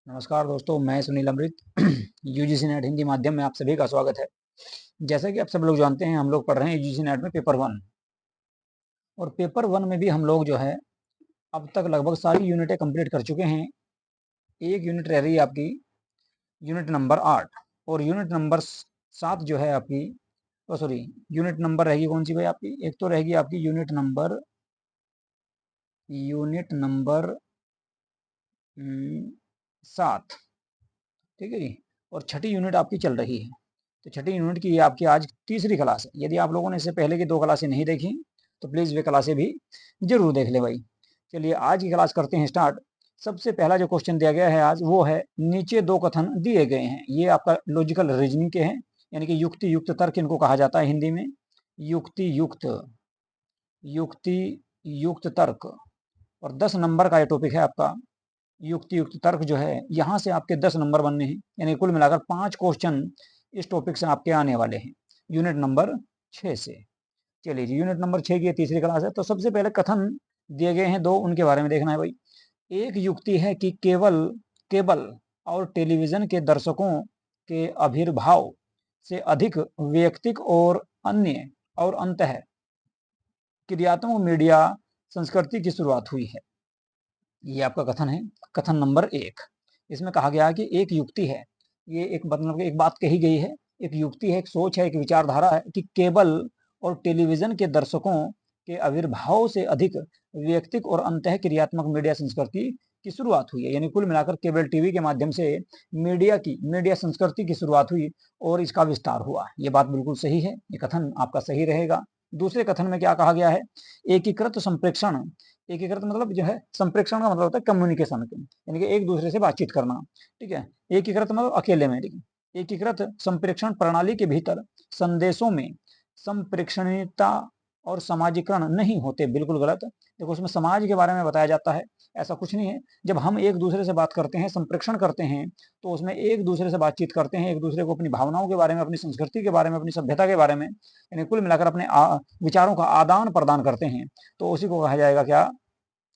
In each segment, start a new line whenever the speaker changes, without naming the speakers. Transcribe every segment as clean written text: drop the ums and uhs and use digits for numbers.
नमस्कार दोस्तों, मैं सुनील अमृत यूजीसी नेट हिंदी माध्यम में आप सभी का स्वागत है। जैसा कि आप सब लोग जानते हैं, हम लोग पढ़ रहे हैं यूजीसी नेट में पेपर 1। और पेपर 1 में भी हम लोग जो है अब तक लगभग सारी यूनिटें कंप्लीट कर चुके हैं। एक यूनिट रह रही है आपकी, यूनिट नंबर 8। और यूनिट नंबर 7 जो है आपकी, सॉरी, यूनिट नंबर रहेगी कौन सी भाई आपकी? एक तो रहेगी आपकी यूनिट नंबर 7। ठीक है जी। और छठी यूनिट आपकी चल रही है। तो छठी यूनिट की ये आपकी आज तीसरी क्लास है। यदि आप लोगों ने इससे पहले की 2 क्लासें नहीं देखी तो प्लीज़ वे क्लासें भी जरूर देख ले भाई। चलिए आज की क्लास करते हैं स्टार्ट। सबसे पहला जो क्वेश्चन दिया गया है आज वो है, नीचे 2 कथन दिए गए हैं। ये आपका लॉजिकल रीजनिंग के हैं, यानी कि युक्ति युक्त तर्क इनको कहा जाता है हिंदी में। युक्ति युक्त युक्ति युक्त तर्क। और 10 नंबर का ये टॉपिक है आपका। युक्ति युक्त तर्क जो है, यहाँ से आपके 10 नंबर बनने हैं, यानी कुल मिलाकर 5 क्वेश्चन इस टॉपिक से आपके आने वाले हैं यूनिट नंबर 6 से। चलिए जी, यूनिट नंबर 6 की तीसरी क्लास है। तो सबसे पहले कथन दिए गए हैं 2, उनके बारे में देखना है भाई। एक युक्ति है कि केवल केबल और टेलीविजन के दर्शकों के आविर्भाव से अधिक वैयक्तिक और अन्य और अंतः क्रियात्मक मीडिया संस्कृति की शुरुआत हुई है। ये आपका कथन है, कथन नंबर 1। इसमें कहा गया है कि एक युक्ति है, ये एक मतलब एक बात कही गई है, एक युक्ति है, एक सोच है, एक विचारधारा है कि केबल और टेलीविजन के दर्शकों के आविर्भाव से अधिक वैयक्तिक और अंतः क्रियात्मक मीडिया संस्कृति की शुरुआत हुई है। यानी कुल मिलाकर केबल टीवी के माध्यम से मीडिया संस्कृति की शुरुआत हुई और इसका विस्तार हुआ। ये बात बिल्कुल सही है, ये कथन आपका सही रहेगा। दूसरे कथन में क्या कहा गया है? एकीकृत संप्रेषण। एकीकृत मतलब जो है, संप्रेषण का मतलब होता है कम्युनिकेशन, यानी कि एक दूसरे से बातचीत करना। ठीक है। एकीकृत मतलब अकेले में, एकीकृत संप्रेषण प्रणाली के भीतर संदेशों में संप्रेषणीयता और समाजीकरण नहीं होते। बिल्कुल गलत। देखो, उसमें समाज के बारे में बताया जाता है, ऐसा कुछ नहीं है। जब हम एक दूसरे से बात करते हैं, संप्रेषण करते हैं, तो उसमें एक दूसरे से बातचीत करते हैं, एक दूसरे को अपनी भावनाओं के बारे में, अपनी संस्कृति के बारे में, अपनी सभ्यता के बारे में, यानी कुल मिलाकर अपने विचारों का आदान प्रदान करते हैं। तो उसी को कहा जाएगा क्या?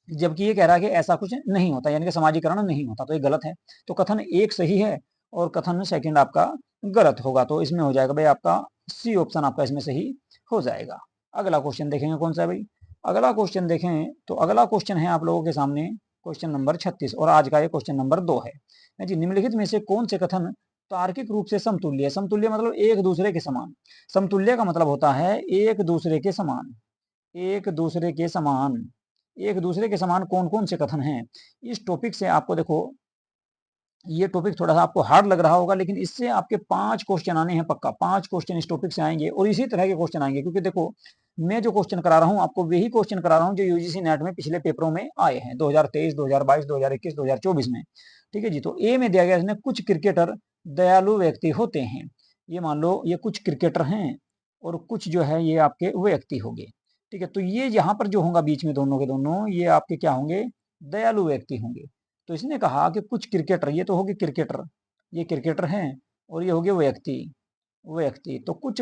जबकि ये कह रहा है कि ऐसा कुछ नहीं होता, यानी कि समाजीकरण नहीं होता, तो ये गलत है। तो कथन 1 सही है और कथन सेकंड आपका गलत होगा। तो इसमें हो जाएगा भाई आपका सी ऑप्शन आपका इसमें सही हो जाएगा। अगला क्वेश्चन देखेंगे कौन सा है भाई। अगला क्वेश्चन देखें तो अगला क्वेश्चन है आप लोगों के सामने क्वेश्चन नंबर 36, और आज का ये क्वेश्चन नंबर 2 है जी। निम्नलिखित में से कौन से कथन तार्किक रूप से समतुल्य है? समतुल्य मतलब एक दूसरे के समान। समतुल्य का मतलब होता है एक दूसरे के समान। एक दूसरे के समान। एक दूसरे के समान कौन कौन से कथन हैं? इस टॉपिक से आपको देखो, ये टॉपिक थोड़ा सा आपको हार्ड लग रहा होगा, लेकिन इससे आपके 5 क्वेश्चन आने हैं पक्का। 5 क्वेश्चन इस टॉपिक से आएंगे और इसी तरह के क्वेश्चन आएंगे, क्योंकि देखो मैं जो क्वेश्चन करा रहा हूँ आपको, वही क्वेश्चन करा रहा हूँ जो यूजीसी नेट में पिछले पेपरों में आए हैं 2023, 2022, 2021, 2024 में। ठीक है जी। तो ए में दिया गया इसमें, कुछ क्रिकेटर दयालु व्यक्ति होते हैं। ये मान लो ये कुछ क्रिकेटर हैं और कुछ जो है ये आपके व्यक्ति होंगे। ठीक है। तो ये यहाँ पर जो होगा बीच में दोनों के दोनों, ये आपके क्या होंगे? दयालु व्यक्ति होंगे। तो इसने कहा कि कुछ क्रिकेटर, ये तो होगी क्रिकेटर, ये क्रिकेटर हैं, और ये हो गए व्यक्ति। व्यक्ति तो कुछ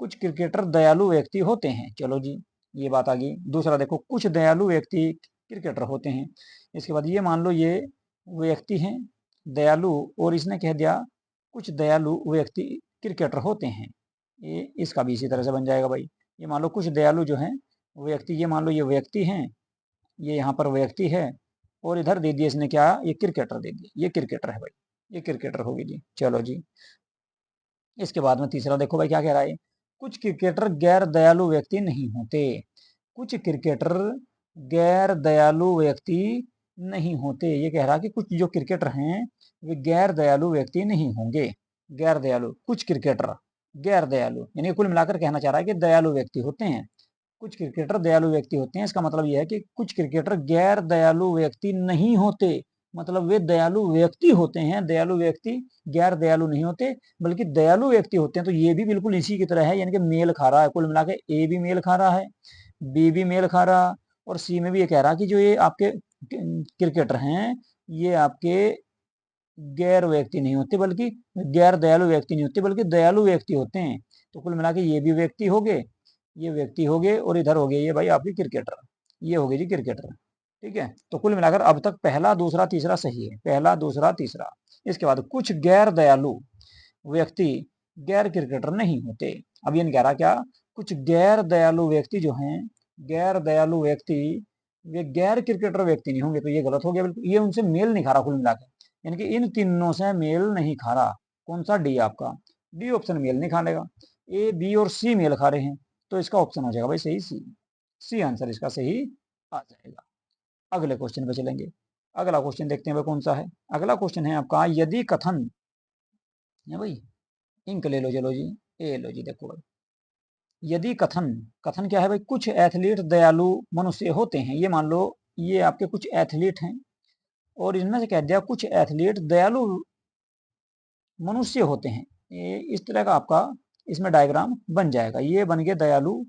क्रिकेटर दयालु व्यक्ति होते हैं। चलो जी, ये बात आ गई। दूसरा देखो, कुछ दयालु व्यक्ति क्रिकेटर होते हैं। इसके बाद ये मान लो ये व्यक्ति हैं दयालु, और इसने कह दिया कुछ दयालु व्यक्ति क्रिकेटर होते हैं। ये इसका भी इसी तरह से बन जाएगा भाई। ये मान लो कुछ दयालु जो हैं व्यक्ति, ये मान लो ये व्यक्ति हैं, ये यहाँ पर व्यक्ति है, और इधर दे दिया इसने क्या? ये क्रिकेटर दे दिया, ये क्रिकेटर है भाई, ये क्रिकेटर होगी जी। चलो जी। इसके बाद में तीसरा देखो भाई क्या कह रहा है। कुछ क्रिकेटर गैर दयालु व्यक्ति नहीं होते। कुछ क्रिकेटर गैर दयालु व्यक्ति नहीं होते। ये कह रहा कि कुछ जो क्रिकेटर हैं वे गैर दयालु व्यक्ति नहीं होंगे। गैर दयालु, कुछ क्रिकेटर गैर दयालु, यानी कुल मिलाकर कहना चाह रहा है कि दयालु व्यक्ति होते हैं। कुछ क्रिकेटर दयालु व्यक्ति होते हैं, इसका मतलब यह है कि कुछ क्रिकेटर गैर दयालु व्यक्ति नहीं होते। मतलब वे दयालु व्यक्ति होते हैं, दयालु व्यक्ति गैर दयालु नहीं होते, बल्कि दयालु व्यक्ति होते हैं। तो ये भी बिल्कुल इसी की तरह है, यानी कि मेल खा रहा है। कुल मिला के ए भी मेल खा रहा है, बी भी मेल खा रहा, और सी में भी ये कह रहा कि जो ये आपके क्रिकेटर हैं ये आपके गैर व्यक्ति नहीं होते, बल्कि गैर दयालु व्यक्ति नहीं होते, बल्कि दयालु व्यक्ति होते हैं। तो कुल मिला के ये भी व्यक्ति हो गए, ये व्यक्ति हो गए, और इधर हो गए ये भाई आपके क्रिकेटर, ये हो गए जी क्रिकेटर। ठीक है, तो कुल मिलाकर अब तक पहला दूसरा तीसरा सही है, पहला दूसरा तीसरा। इसके बाद कुछ गैर दयालु व्यक्ति गैर क्रिकेटर नहीं होते। अब ये नहीं कह रहा क्या, कुछ गैर दयालु व्यक्ति जो हैं, गैर दयालु व्यक्ति वे गैर क्रिकेटर व्यक्ति नहीं होंगे, तो ये गलत हो गया बिल्कुल, ये उनसे मेल नहीं खा रहा कुल मिलाकर, यानी कि इन तीनों से मेल नहीं खा रहा। कौन सा, डी आपका, डी ऑप्शन मेल नहीं खा लेगा, ए बी और सी मेल खा रहे हैं, तो इसका ऑप्शन हो जाएगा भाई सही सी, सी आंसर इसका सही आ जाएगा। अगले क्वेश्चन पे चलेंगे। अगला क्वेश्चन देखते हैं भाई कौन सा है। अगला क्वेश्चन है आपका, यदि कथन है भाई, इंक ले लो, चलो जी, ए लो जी, देखो भाई, यदि कथन, कथन क्या है भाई, कुछ एथलीट दयालु मनुष्य होते हैं, ये मान लो ये आपके कुछ एथलीट हैं और इनमें से कह दिया कुछ एथलीट दयालु मनुष्य होते हैं, ये इस तरह का आपका इसमें डायग्राम बन जाएगा। ये बन गए दयालु,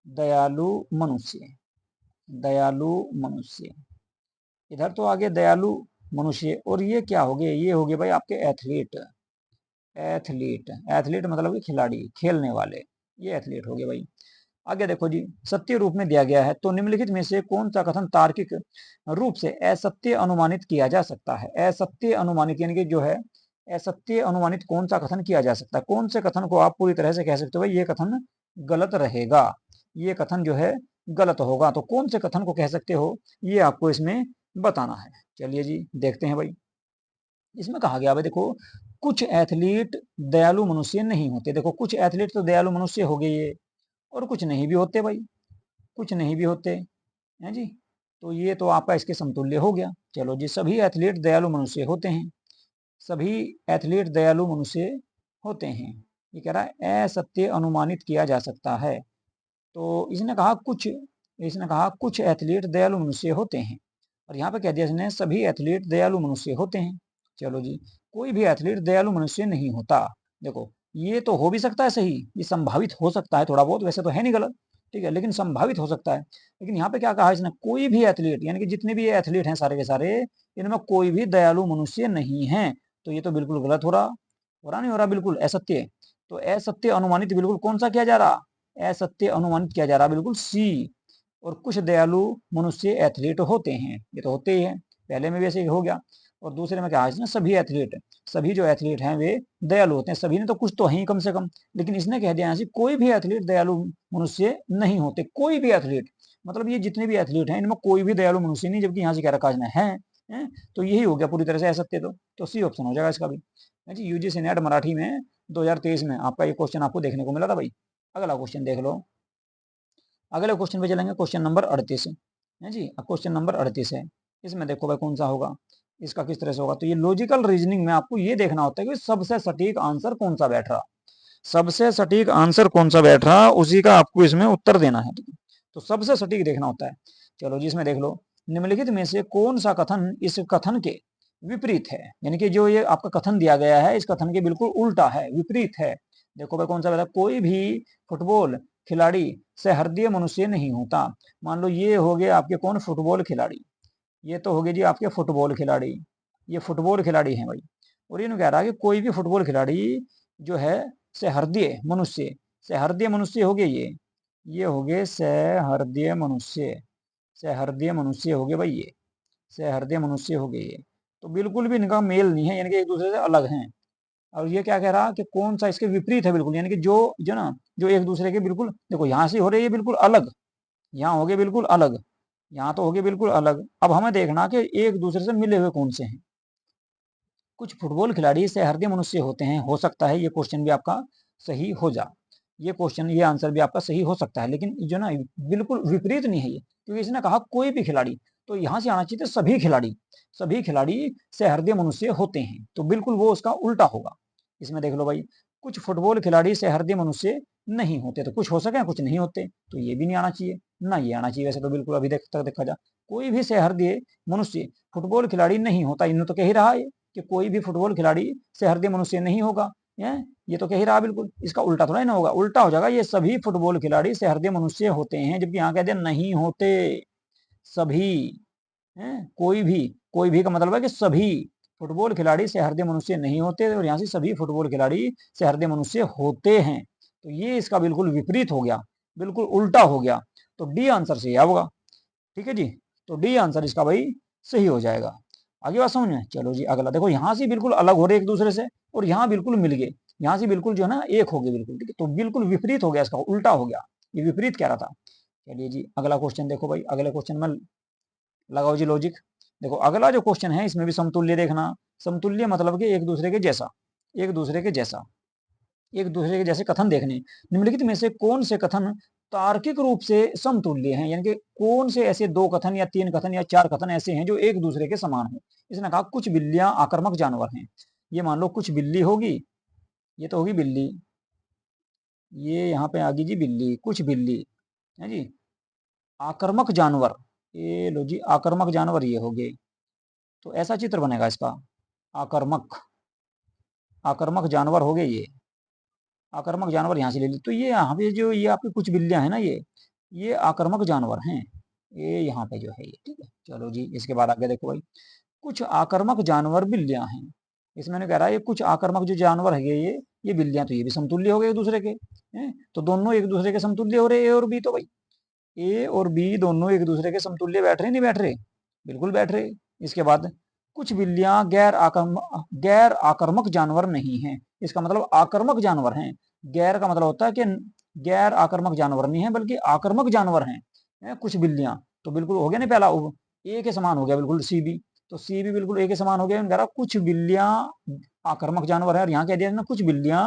दयालु मनुष्य, दयालु मनुष्य, इधर तो आगे दयालु मनुष्य, और ये क्या हो गए, ये हो गए भाई आपके एथलीट, एथलीट, एथलीट मतलब खिलाड़ी, खेलने वाले, ये एथलीट हो गए भाई। आगे देखो जी, सत्य रूप में दिया गया है, तो निम्नलिखित में से कौन सा कथन तार्किक रूप से असत्य अनुमानित किया जा सकता है। असत्य अनुमानित यानी कि जो है असत्य अनुमानित कौन सा कथन किया जा सकता है, कौन से कथन को आप पूरी तरह से कह सकते हो भाई ये कथन गलत रहेगा, ये कथन जो है गलत होगा, तो कौन से कथन को कह सकते हो, ये आपको इसमें बताना है। चलिए जी देखते हैं भाई, इसमें कहा गया भाई देखो, कुछ एथलीट दयालु मनुष्य नहीं होते। देखो कुछ एथलीट तो दयालु मनुष्य हो गए ये, और कुछ नहीं भी होते भाई, कुछ नहीं भी होते हैं जी, तो ये तो आपका इसके समतुल्य हो गया। चलो जी, सभी एथलीट दयालु मनुष्य होते हैं, सभी एथलीट दयालु मनुष्य होते हैं। ये कह रहा है असत्य अनुमानित किया जा सकता है, तो इसने कहा कुछ एथलीट दयालु मनुष्य होते हैं, और यहाँ पे कह दिया इसने सभी एथलीट दयालु मनुष्य होते हैं। चलो जी, कोई भी एथलीट दयालु मनुष्य नहीं होता। देखो ये तो हो भी सकता है सही, ये संभावित हो सकता है थोड़ा बहुत, वैसे तो है नहीं गलत, ठीक है, लेकिन संभावित हो सकता है। लेकिन यहाँ पे क्या कहा इसने, कोई भी एथलीट, यानी कि जितने भी एथलीट हैं सारे के सारे, इनमें कोई भी दयालु मनुष्य नहीं है, तो ये तो बिल्कुल गलत हो रहा नहीं हो रहा, बिल्कुल असत्य। तो असत्य अनुमानित बिल्कुल कौन सा किया जा रहा, असत्य अनुमानित किया जा रहा बिल्कुल सी। और कुछ दयालु मनुष्य एथलीट होते हैं, ये तो होते ही है, पहले में भी ऐसे हो गया। और दूसरे में क्या है, सभी एथलीट, सभी जो एथलीट हैं वे दयालु होते हैं, सभी ने तो कुछ तो है कम से कम। लेकिन इसने कह दिया ऐसे कोई भी एथलीट दयालु मनुष्य नहीं होते, कोई भी एथलीट, मतलब ये जितने भी एथलीट हैं इनमें कोई भी दयालु मनुष्य नहीं, जबकि यहाँ से कह रखा है, तो यही हो गया पूरी तरह से असत्य, तो सी ऑप्शन हो जाएगा इसका भी। जी, यूजीसी नेट मराठी में 2023 में आपका ये क्वेश्चन आपको देखने को मिला था भाई। अगला क्वेश्चन देख लो, अगले क्वेश्चन पे चलेंगे, क्वेश्चन नंबर 38 है जी, क्वेश्चन नंबर 38 है। इसमें देखो भाई कौन सा होगा, इसका किस तरह से होगा, तो ये लॉजिकल रीजनिंग में आपको ये देखना होता है कि सबसे सटीक आंसर कौन सा बैठ रहा, सबसे सटीक आंसर कौन सा बैठ रहा उसी का आपको इसमें उत्तर देना है, तो सबसे सटीक देखना होता है। चलो जी, इसमें देख लो, निम्नलिखित में से कौन सा कथन इस कथन के विपरीत है, यानी कि जो ये आपका कथन दिया गया है इस कथन के बिल्कुल उल्टा है, विपरीत है। देखो भाई कौन सा बैठा, कोई भी फुटबॉल खिलाड़ी सहृदय मनुष्य नहीं होता। मान लो ये हो गए आपके कौन, फुटबॉल खिलाड़ी, ये तो हो गए जी आपके फुटबॉल खिलाड़ी, ये फुटबॉल खिलाड़ी हैं भाई। और ये कह रहा है कि कोई भी फुटबॉल खिलाड़ी जो है सहृदय मनुष्य, सहृदय मनुष्य हो गए ये हो गए सहृदय मनुष्य, सहृदय मनुष्य हो गए भाई, ये सहृदय मनुष्य हो गए ये, तो बिल्कुल भी इनका मेल नहीं है, यानी कि एक दूसरे से अलग हैं। और ये क्या कह रहा कि कौन सा इसके विपरीत है बिल्कुल, यानी कि जो जो ना जो एक दूसरे के बिल्कुल, देखो यहाँ से हो रही है बिल्कुल अलग, यहाँ हो गए बिल्कुल अलग, यहाँ तो हो गए बिल्कुल अलग। अब हमें देखना कि एक दूसरे से मिले हुए कौन से हैं। कुछ फुटबॉल खिलाड़ी सहृदय मनुष्य होते हैं, हो सकता है ये क्वेश्चन भी आपका सही हो जा, ये क्वेश्चन ये आंसर भी आपका सही हो सकता है, लेकिन जो ना बिल्कुल विपरीत नहीं है ये, क्योंकि इसने कहा कोई भी खिलाड़ी, तो यहाँ से आना चाहिए सभी खिलाड़ी, सभी खिलाड़ी सहृदय मनुष्य होते हैं, तो बिल्कुल वो उसका उल्टा होगा। इसमें देख लो भाई, कुछ फुटबॉल खिलाड़ी सहृदय मनुष्य नहीं होते, तो कुछ हो सके कुछ नहीं होते, तो ये भी नहीं आना चाहिए ना, ये आना चाहिए वैसे तो बिल्कुल, अभी तक देखा जा, कोई भी सहृदय मनुष्य फुटबॉल खिलाड़ी नहीं होता, इन्होंने तो कह ही रहा है कि कोई भी फुटबॉल खिलाड़ी सहृदय मनुष्य नहीं होगा, ये तो कह ही रहा बिल्कुल, इसका उल्टा थोड़ा ना होगा, उल्टा हो जाएगा, ये सभी फुटबॉल खिलाड़ी सहृदय मनुष्य होते हैं, जबकि यहाँ कह दिया नहीं होते, सभी है, कोई भी का मतलब है कि सभी फुटबॉल खिलाड़ी सहृदय मनुष्य नहीं होते, और यहाँ से सभी फुटबॉल खिलाड़ी सहृदय मनुष्य होते हैं, तो ये इसका बिल्कुल विपरीत हो गया, बिल्कुल उल्टा हो गया, तो डी आंसर सही होगा। ठीक है जी, तो डी आंसर इसका भाई सही हो जाएगा। आगे बात समझ में? चलो जी अगला देखो, यहाँ से बिल्कुल अलग हो रहे एक दूसरे से और यहाँ बिल्कुल मिल गए, यहाँ से बिल्कुल जो है ना एक हो गए बिल्कुल, ठीक है, तो बिल्कुल विपरीत हो गया, इसका उल्टा हो गया, ये विपरीत कह रहा था। चलिए जी अगला क्वेश्चन देखो भाई, अगले क्वेश्चन में लगाओ जी लॉजिक। देखो अगला जो क्वेश्चन है इसमें भी समतुल्य देखना, समतुल्य मतलब कि एक दूसरे के जैसा, एक दूसरे के जैसा, एक दूसरे के जैसे कथन देखने। निम्नलिखित में से कौन से कथन तार्किक रूप से समतुल्य हैं, यानी कि कौन से ऐसे दो कथन या तीन कथन या चार कथन ऐसे हैं जो एक दूसरे के समान हो। इसने कहा कुछ बिल्लियां आक्रामक जानवर हैं। ये मान लो कुछ बिल्ली होगी, ये तो होगी बिल्ली, ये यहाँ पे आ गई जी बिल्ली, कुछ बिल्ली है जी। आक्रामक जानवर, ये लो जी आक्रामक जानवर ये हो गए, तो ऐसा चित्र बनेगा इसका, आक्रामक, आक्रामक जानवर हो गए ये, आक्रामक जानवर यहाँ से ले ली, तो ये यहाँ पे जो ये आपकी कुछ बिल्लियां हैं ना, ये आक्रामक जानवर हैं, ये यहाँ पे जो है ये, ठीक है। चलो जी इसके बाद आगे देखो भाई, कुछ आक्रामक जानवर बिल्लियां हैं। इसमें मैंने कह रहा है ये कुछ आक्रामक जो जानवर है ये बिल्लियां, तो ये भी समतुल्य हो गए एक दूसरे के हैं, तो दोनों एक दूसरे के समतुल्य हो रहे, ए और बी, तो भाई ए और बी दोनों एक दूसरे के समतुल्य बैठ रहे नहीं बैठ रहे, बिल्कुल बैठ रहे। इसके बाद कुछ बिल्लियां गैर आक्रामक जानवर नहीं है, इसका मतलब आक्रामक जानवर हैं। गैर का मतलब होता है कि गैर आक्रामक जानवर नहीं है बल्कि आक्रामक जानवर हैं कुछ बिल्लियां, तो बिल्कुल हो गया ना पहला, ए के समान हो गया बिल्कुल सी भी, तो सी भी बिल्कुल ए के समान हो गया। कुछ बिल्लियां आक्रामक जानवर है और यहाँ कह दिया ना कुछ बिल्लियां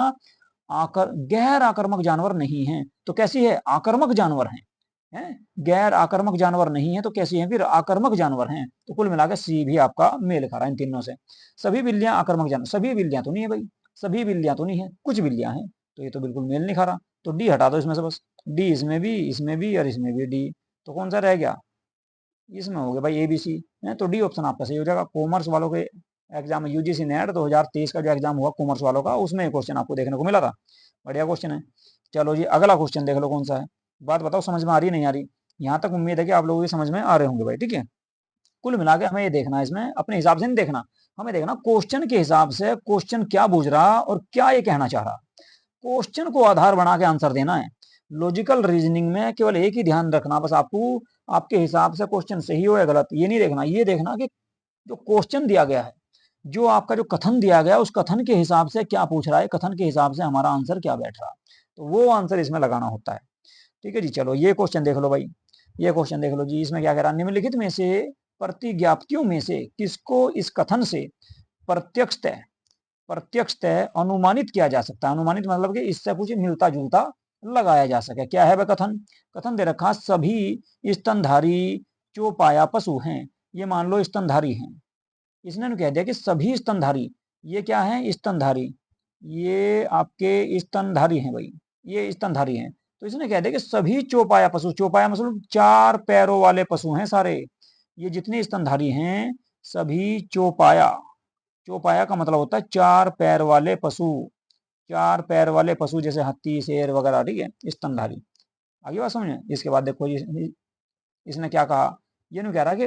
गैर आक्रामक जानवर नहीं है, तो कैसी है, आक्रामक जानवर हैं, गैर आक्रामक जानवर नहीं है तो कैसी हैं, फिर आक्रामक जानवर हैं। तो कुल मिलाकर सी भी आपका मेल खा रहा है इन तीनों से। सभी बिल्लियां आक्रामक जानवर, सभी बिल्लियां तो नहीं है भाई, सभी बिल्लियां तो नहीं है, कुछ बिल्लियां हैं, तो ये तो बिल्कुल मेल नहीं खा रहा, तो डी हटा दो इसमें से बस, डी इसमें भी और इसमें भी डी, तो कौन सा रह गया, इसमें हो गया भाई ए बी सी है, तो डी ऑप्शन आपका सही हो जाएगा। कॉमर्स वालों के एग्जाम यूजीसी नेट 2023 का जो एग्जाम हुआ कॉमर्स वालों का, उसमें क्वेश्चन आपको देखने को मिला था, बढ़िया क्वेश्चन है। चलो जी अगला क्वेश्चन देख लो कौन सा है, बात बताओ समझ में आ रही नहीं आ रही। यहाँ तक उम्मीद है कि आप लोगों की समझ में आ रहे होंगे भाई, ठीक है। कुल मिला के हमें ये देखना है, इसमें अपने हिसाब से नहीं देखना, हमें देखना क्वेश्चन के हिसाब से क्वेश्चन क्या बूझ रहा और क्या ये कहना चाह रहा, क्वेश्चन को आधार बना के आंसर देना है। लॉजिकल रीजनिंग में केवल एक ही ध्यान रखना बस, आपको आपके हिसाब से क्वेश्चन सही हो या गलत ये नहीं देखना, ये देखना कि जो क्वेश्चन दिया गया है, जो आपका जो कथन दिया गया उस कथन के हिसाब से क्या पूछ रहा है, कथन के हिसाब से हमारा आंसर क्या बैठ रहा, तो वो आंसर इसमें लगाना होता है, ठीक है जी। चलो ये क्वेश्चन देख लो भाई, ये क्वेश्चन देख लो जी, इसमें क्या कह रहा है, निम्नलिखित में से प्रतिज्ञापतियों में से किसको इस कथन से प्रत्यक्षतः प्रत्यक्षतः अनुमानित किया जा सकता है, अनुमानित मतलब कि इससे कुछ मिलता जुलता लगाया जा सके। क्या है वह कथन, कथन दे रखा सभी स्तनधारी चौपाया पशु हैं, ये मान लो स्तनधारी हैं, इसने कह दिया कि सभी स्तनधारी, ये क्या है स्तनधारी, ये आपके स्तनधारी हैं भाई, ये स्तनधारी हैं, तो इसने कह दिया कि सभी चौपाया पशु, चौपाया मतलब चार पैरों वाले पशु हैं सारे, ये जितने स्तनधारी हैं सभी चौपाया, चौपाया का मतलब होता है चार पैर वाले पशु, चार पैर वाले पशु जैसे हाथी शेर वगैरह, ठीक है, स्तनधारी। आगे बात समझे। इसके बाद देखो इसने क्या कहा, ये नहीं कह रहा कि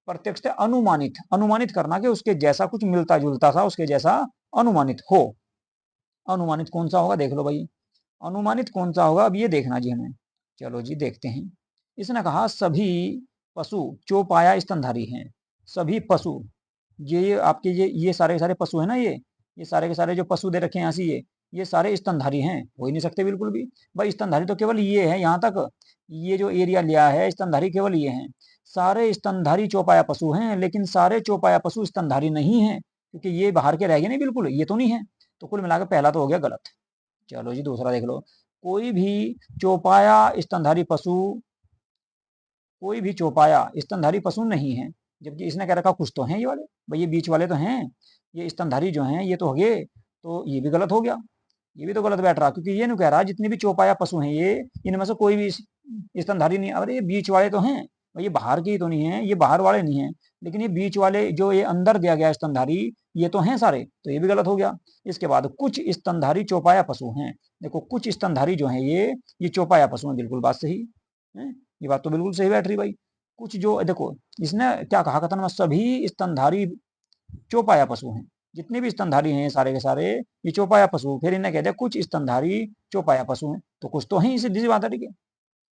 प्रत्यक्ष अनुमानित, अनुमानित करना कि उसके जैसा कुछ मिलता जुलता था, उसके जैसा अनुमानित हो। अनुमानित कौन सा होगा देख लो भाई, अनुमानित कौन सा होगा अब ये देखना जी हमें। चलो जी देखते हैं, इसने कहा सभी पशु चौपाया स्तनधारी हैं, सभी पशु, ये आपके ये सारे के सारे पशु है ना, ये सारे के सारे जो पशु दे रखे हैं यहाँ से ये सारे स्तनधारी हैं, हो ही नहीं सकते बिल्कुल भी भाई, स्तनधारी तो केवल ये है, यहाँ तक ये जो एरिया लिया है स्तनधारी केवल ये हैं, सारे स्तनधारी चौपाया पशु हैं, लेकिन सारे चौपाया पशु स्तनधारी नहीं है, क्योंकि ये बाहर के रह गए नहीं बिल्कुल, ये तो नहीं है, तो कुल मिलाकर पहला तो हो गया गलत। चलो जी दूसरा देख लो, कोई भी चौपाया स्तनधारी पशु, कोई भी चौपाया स्तनधारी पशु नहीं है, जबकि इसने कह रखा कुछ तो हैं ये वाले, भाई ये बीच वाले तो हैं, ये स्तनधारी जो हैं ये तो हो गए, तो ये भी गलत हो गया, ये भी तो गलत बैठ रहा, क्योंकि ये नहीं कह रहा जितने भी चौपाया पशु हैं ये इनमें से कोई भी स्तनधारी नहीं, अरे ये बीच वाले तो हैं, ये बाहर के ही तो नहीं है, ये बाहर वाले नहीं है, लेकिन ये बीच वाले जो ये अंदर दिया गया स्तनधारी ये तो हैं सारे, तो ये भी गलत हो गया। इसके बाद कुछ स्तनधारी चौपाया पशु हैं, देखो कुछ स्तनधारी जो है ये चौपाया पशु हैं, बिल्कुल बात सही है, ये बात तो बिल्कुल सही बैठ रही भाई। कुछ जो देखो इसने क्या कहा कथन में, सभी स्तनधारी चौपाया पशु हैं, जितने भी स्तनधारी हैं सारे के सारे ये चौपाया पशु, फिर इन्हें कहते हैं कुछ स्तनधारी चौपाया पशु हैं, तो कुछ तो हैं, सीधी सी बात है, ठीक है।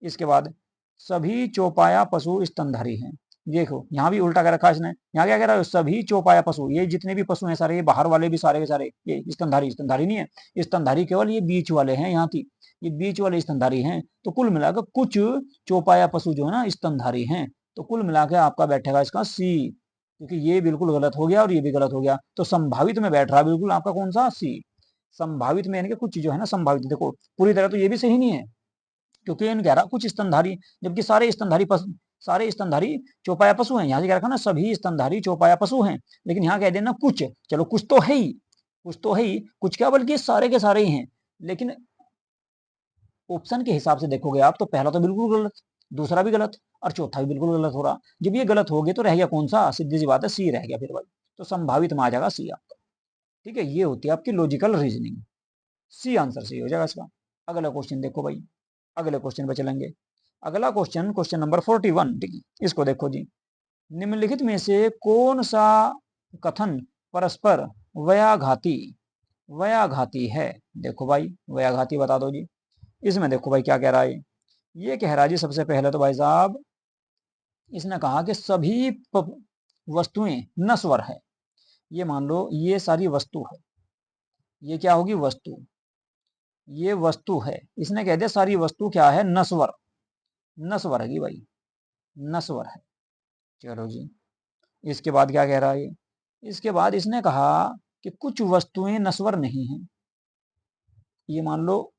इसके बाद सभी चौपाया पशु स्तनधारी हैं, देखो यहाँ भी उल्टा कर रखा है इसने, यहाँ क्या कह रहा है, सभी चौपाया पशु, ये जितने भी पशु हैं सारे, ये बाहर वाले भी सारे के सारे, ये स्तनधारी, स्तनधारी नहीं है, स्तनधारी केवल ये बीच वाले हैं, यहाँ की ये बीच वाले स्तनधारी हैं। तो कुल मिलाकर कुछ चौपाया पशु जो है ना स्तनधारी हैं। तो कुल मिलाकर आपका बैठेगा इसका सी, क्योंकि ये बिल्कुल गलत हो गया और ये भी गलत हो गया। तो संभावित में बैठ रहा बिल्कुल आपका कौन सा, सी। संभावित में यानी कि कुछ जो है ना संभावित, देखो पूरी तरह तो ये भी सही नहीं है, क्योंकि इन कह रहा कुछ स्तनधारी, जबकि सारे स्तनधारी पशु, सारे स्तनधारी चौपाया पशु हैं। यहाँ से कह रखा ना सभी स्तनधारी चौपाया पशु हैं, लेकिन यहाँ कह देना कुछ, चलो कुछ तो है ही, कुछ तो है ही, कुछ क्या बल्कि सारे के सारे ही हैं। लेकिन ऑप्शन के हिसाब से देखोगे आप तो पहला तो बिल्कुल गलत, दूसरा भी गलत और चौथा भी बिल्कुल गलत हो रहा। जब ये गलत हो गए तो रह गया कौन सा, सीधी सी बात है सी रह गया फिर भाई। तो संभावित में आ जाएगा सी आपका। ठीक है, ये होती है आपकी logical reasoning, C answer C हो जाएगा इसका। अगला क्वेश्चन देखो भाई, अगले क्वेश्चन पे चलेंगे। अगला क्वेश्चन, क्वेश्चन नंबर 41। ठीक है, इसको देखो जी, निम्नलिखित में से कौन सा कथन परस्पर व्याघाती व्याघाती है। देखो भाई व्याघाती बता दो जी। इसमें देखो भाई क्या कह रहा है, ये कह रहा है जी सबसे पहले तो भाई साहब इसने कहा कि सभी वस्तुएं नश्वर है। ये मान लो ये सारी वस्तु है, ये क्या होगी, वस्तु, ये वस्तु है। इसने कह दिया सारी वस्तु क्या है, नश्वर, नश्वर है भाई, नश्वर है। चलो जी, इसके बाद क्या कह रहा है, इसके बाद इसने कहा कि कुछ वस्तुएं नश्वर नहीं है। ये मान लो